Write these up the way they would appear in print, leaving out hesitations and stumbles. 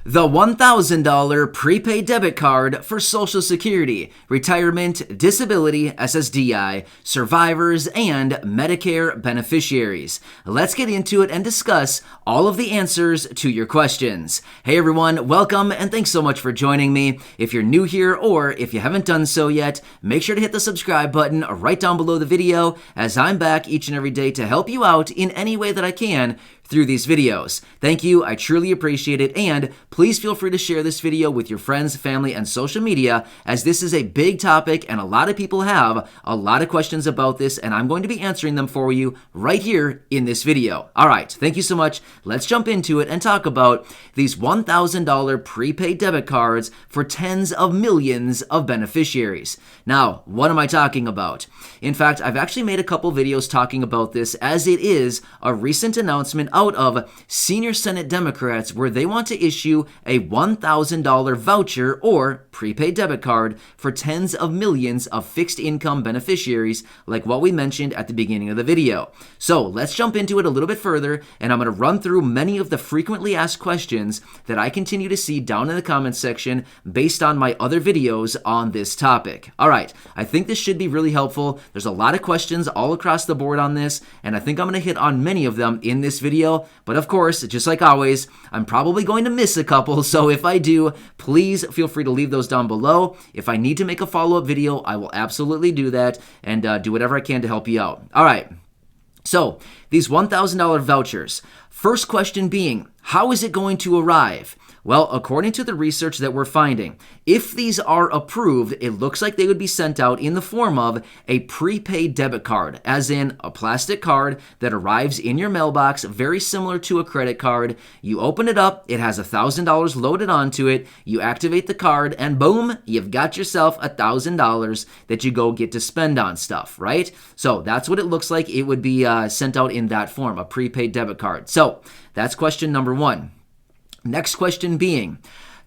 The $1,000 prepaid debit card for Social Security, retirement, disability, SSDI, survivors, and Medicare beneficiaries. Let's get into it and discuss all of the answers to your questions. Hey everyone, welcome and thanks so much for joining me. If you're new here or if you haven't done so yet, make sure to hit the subscribe button right down below the video, as I'm back each and every day to help you out in any way that I can through these videos. Thank you, I truly appreciate it, and please feel free to share this video with your friends, family, and social media, as this is a big topic and a lot of people have a lot of questions about this, and I'm going to be answering them for you right here in this video. All right, thank you so much. Let's jump into it and talk about these $1,000 prepaid debit cards for tens of millions of beneficiaries. Now, what am I talking about? In fact, I've actually made a couple videos talking about this, as it is a recent announcement out of senior Senate Democrats where they want to issue a $1,000 voucher or prepaid debit card for tens of millions of fixed income beneficiaries, like what we mentioned at the beginning of the video. So let's jump into it a little bit further, and I'm going to run through many of the frequently asked questions that I continue to see down in the comments section based on my other videos on this topic. All right, I think this should be really helpful. There's a lot of questions all across the board on this, and I think I'm going to hit on many of them in this video. But of course, just like always, I'm probably going to miss a couple, so if I do, please feel free to leave those down below. If I need to make a follow-up video, I will absolutely do that and do whatever I can to help you out. All right, so these $1,000 vouchers. First question being, how is it going to arrive? Well, according to the research that we're finding, if these are approved, it looks like they would be sent out in the form of a prepaid debit card, as in a plastic card that arrives in your mailbox, very similar to a credit card. You open it up, it has $1,000 loaded onto it, you activate the card, and boom, you've got yourself $1,000 that you go get to spend on stuff, right? So that's what it looks like. It would be sent out in that form, a prepaid debit card. So that's question number one. Next question being,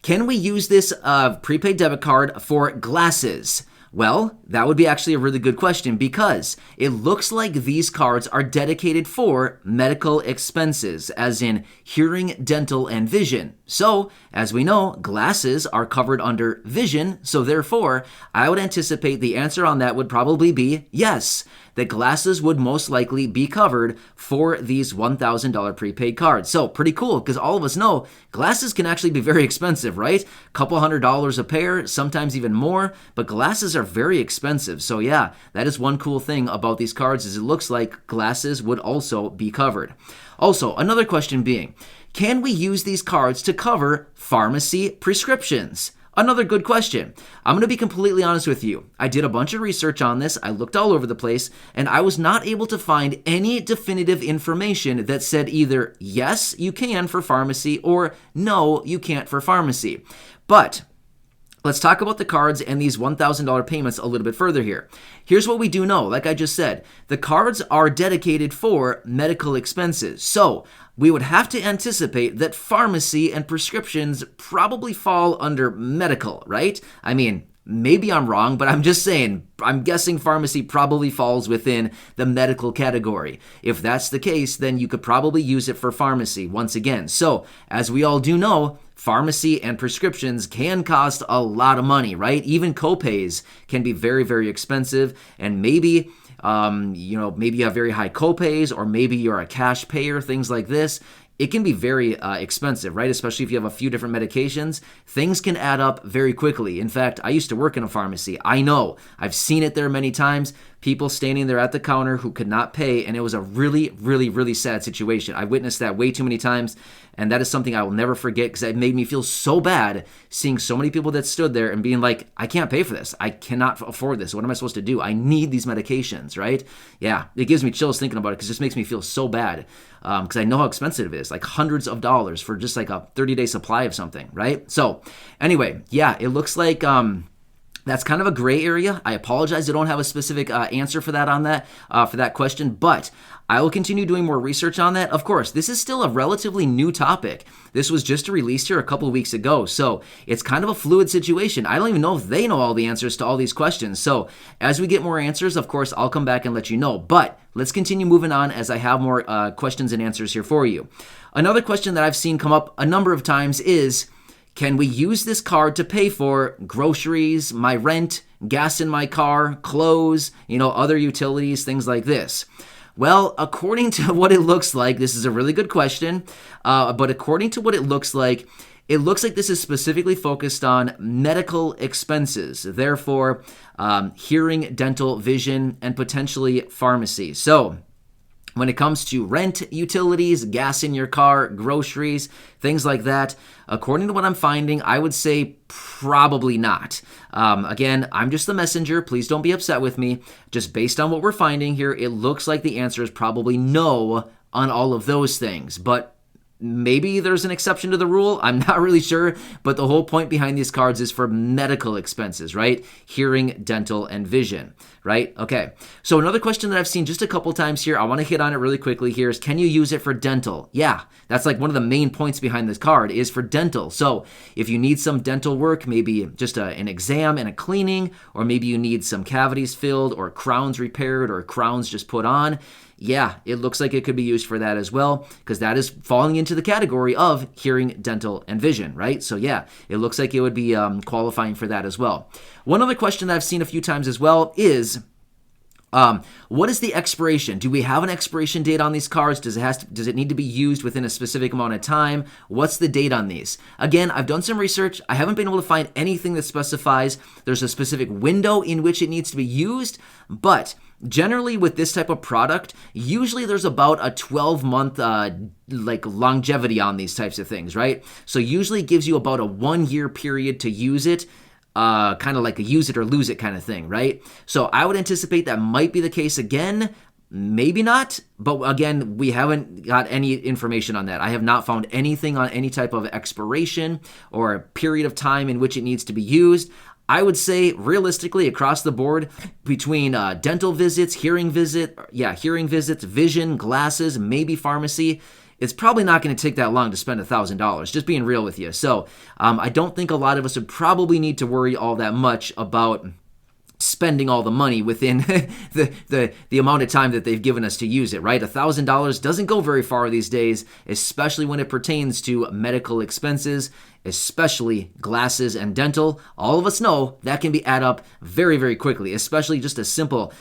can we use this prepaid debit card for glasses? Well, that would be actually a really good question, because it looks like these cards are dedicated for medical expenses, as in hearing, dental, and vision. So, as we know, glasses are covered under vision, so therefore, I would anticipate the answer on that would probably be yes, that glasses would most likely be covered for these $1,000 prepaid cards. So, pretty cool, because all of us know glasses can actually be very expensive, right? A couple $100s a pair, sometimes even more, but glasses are very expensive. So yeah, that is one cool thing about these cards, is it looks like glasses would also be covered. Also, another question being, can we use these cards to cover pharmacy prescriptions? Another good question. I'm going to be completely honest with you. I did a bunch of research on this. I looked all over the place, and I was not able to find any definitive information that said either yes, you can for pharmacy, or no, you can't for pharmacy. But let's talk about the cards and these $1,000 payments a little bit further here. Here's what we do know. Like I just said, the cards are dedicated for medical expenses. So we would have to anticipate that pharmacy and prescriptions probably fall under medical, right? I mean, maybe I'm wrong, but I'm just saying, I'm guessing pharmacy probably falls within the medical category. If that's the case, then you could probably use it for pharmacy once again. So, as we all do know, pharmacy and prescriptions can cost a lot of money, right? Even copays can be very, very expensive, and maybe maybe you have very high copays, or maybe you're a cash payer, things like this. It can be very expensive, right? Especially if you have a few different medications. Things can add up very quickly. In fact, I used to work in a pharmacy. I know. I've seen it there many times. People standing there at the counter who could not pay, and it was a really, really, really sad situation. I witnessed that way too many times, and that is something I will never forget, because it made me feel so bad seeing so many people that stood there and being like, I can't pay for this. I cannot afford this. What am I supposed to do? I need these medications, right? Yeah, it gives me chills thinking about it, because it just makes me feel so bad, because I know how expensive it is, like hundreds of dollars for just like a 30-day supply of something, right? So anyway, yeah, it looks like that's kind of a gray area. I apologize. I don't have a specific answer for that question, but I will continue doing more research on that. Of course, this is still a relatively new topic. This was just released here a couple of weeks ago, so it's kind of a fluid situation. I don't even know if they know all the answers to all these questions. So as we get more answers, of course, I'll come back and let you know. But let's continue moving on as I have more questions and answers here for you. Another question that I've seen come up a number of times is, Can we use this card to pay for groceries, my rent, gas in my car, clothes, other utilities, things like this? Well, according to what it looks like, this is a really good question, but according to what it looks like this is specifically focused on medical expenses, therefore hearing, dental, vision, and potentially pharmacy. So when it comes to rent, utilities, gas in your car, groceries, things like that, according to what I'm finding, I would say probably not. Again, I'm just the messenger. Please don't be upset with me. Just based on what we're finding here, it looks like the answer is probably no on all of those things. But maybe there's an exception to the rule. I'm not really sure, but the whole point behind these cards is for medical expenses, right? Hearing, dental, and vision, right? Okay. So another question that I've seen just a couple times here, I want to hit on it really quickly here, is can you use it for dental? Yeah, that's like one of the main points behind this card is for dental. So if you need some dental work, maybe just an exam and a cleaning, or maybe you need some cavities filled or crowns repaired or crowns just put on, yeah, it looks like it could be used for that as well, because that is falling into the category of hearing, dental, and vision, right? So yeah, it looks like it would be qualifying for that as well. One other question that I've seen a few times as well is, what is the expiration? Do we have an expiration date on these cards? Does it need to be used within a specific amount of time? What's the date on these? Again, I've done some research. I haven't been able to find anything that specifies there's a specific window in which it needs to be used, but generally with this type of product, usually there's about a 12-month longevity on these types of things, right? So usually it gives you about a 1-year period to use it, kind of like a use it or lose it kind of thing, right? So I would anticipate that might be the case again. Maybe not, but again, we haven't got any information on that. I have not found anything on any type of expiration or a period of time in which it needs to be used. I would say realistically across the board between dental visits, hearing visits, vision, glasses, maybe pharmacy, it's probably not going to take that long to spend $1,000, just being real with you. So I don't think a lot of us would probably need to worry all that much about spending all the money within the amount of time that they've given us to use it, right? $1,000 doesn't go very far these days, especially when it pertains to medical expenses, especially glasses and dental. All of us know that can be add up very, very quickly, especially just a simple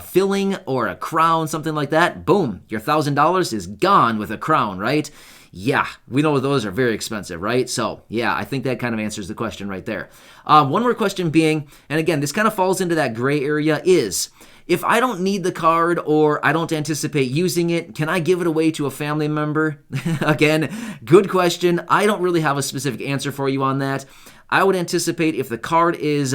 filling or a crown, something like that. Boom, your $1,000 is gone with a crown, right? Yeah, we know those are very expensive, right? So yeah, I think that kind of answers the question right there. One more question being, and again, this kind of falls into that gray area, is if I don't need the card or I don't anticipate using it, can I give it away to a family member? Again, good question. I don't really have a specific answer for you on that. I would anticipate if the card is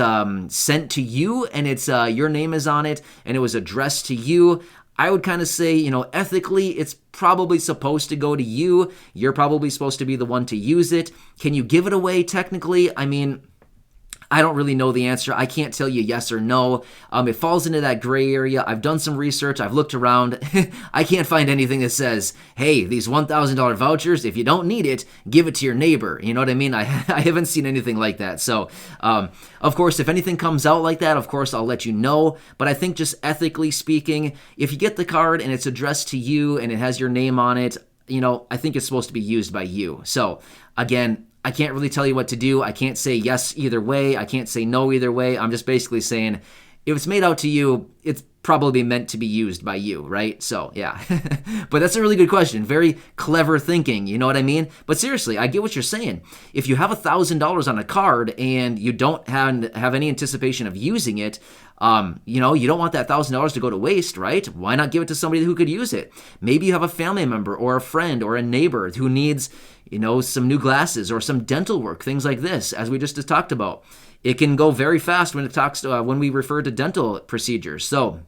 sent to you and it's your name is on it and it was addressed to you, I would kind of say, ethically, it's probably supposed to go to you. You're probably supposed to be the one to use it. Can you give it away technically? I mean, I don't really know the answer. I can't tell you yes or no. It falls into that gray area. I've done some research. I've looked around. I can't find anything that says, hey, these $1,000 vouchers, if you don't need it, give it to your neighbor. You know what I mean? I haven't seen anything like that. So, of course, if anything comes out like that, of course, I'll let you know. But I think just ethically speaking, if you get the card and it's addressed to you and it has your name on it, I think it's supposed to be used by you. So, again, I can't really tell you what to do. I can't say yes either way. I can't say no either way. I'm just basically saying if it's made out to you, it's probably meant to be used by you, right? So, yeah. But that's a really good question. Very clever thinking, you know what I mean? But seriously, I get what you're saying. If you have $1,000 on a card and you don't have any anticipation of using it, you don't want that $1,000 to go to waste, right? Why not give it to somebody who could use it? Maybe you have a family member or a friend or a neighbor who needs, some new glasses or some dental work, things like this, as we just talked about. It can go very fast when we refer to dental procedures. So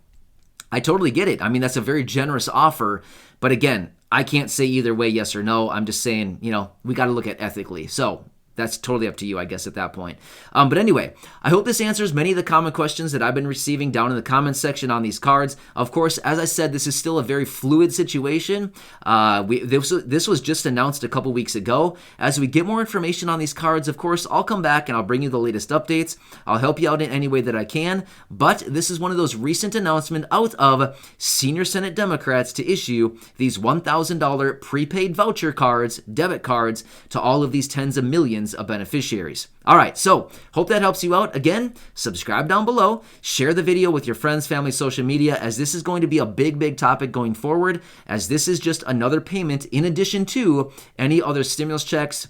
I totally get it. I mean, that's a very generous offer. But again, I can't say either way, yes or no. I'm just saying, we got to look at ethically. So that's totally up to you, I guess, at that point. But anyway, I hope this answers many of the common questions that I've been receiving down in the comments section on these cards. Of course, as I said, this is still a very fluid situation. This was just announced a couple weeks ago. As we get more information on these cards, of course, I'll come back and I'll bring you the latest updates. I'll help you out in any way that I can. But this is one of those recent announcements out of senior Senate Democrats to issue these $1,000 prepaid voucher cards, debit cards, to all of these tens of millions millions of beneficiaries. All right, so hope that helps you out. Again, subscribe down below, share the video with your friends, family, social media, as this is going to be a big topic going forward, as this is just another payment in addition to any other stimulus checks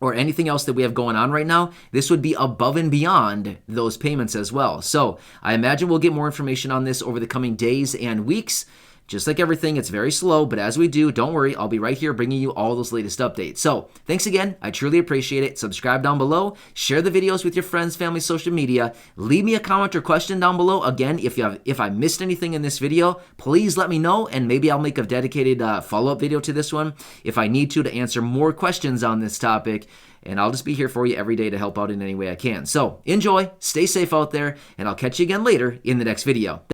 or anything else that we have going on right now. This would be above and beyond those payments as well. So I imagine we'll get more information on this over the coming days and weeks. Just like everything, it's very slow, but as we do, don't worry, I'll be right here bringing you all those latest updates. So thanks again. I truly appreciate it. Subscribe down below. Share the videos with your friends, family, social media. Leave me a comment or question down below. Again, if I missed anything in this video, please let me know, and maybe I'll make a dedicated follow-up video to this one if I need to answer more questions on this topic. And I'll just be here for you every day to help out in any way I can. So enjoy, stay safe out there, and I'll catch you again later in the next video.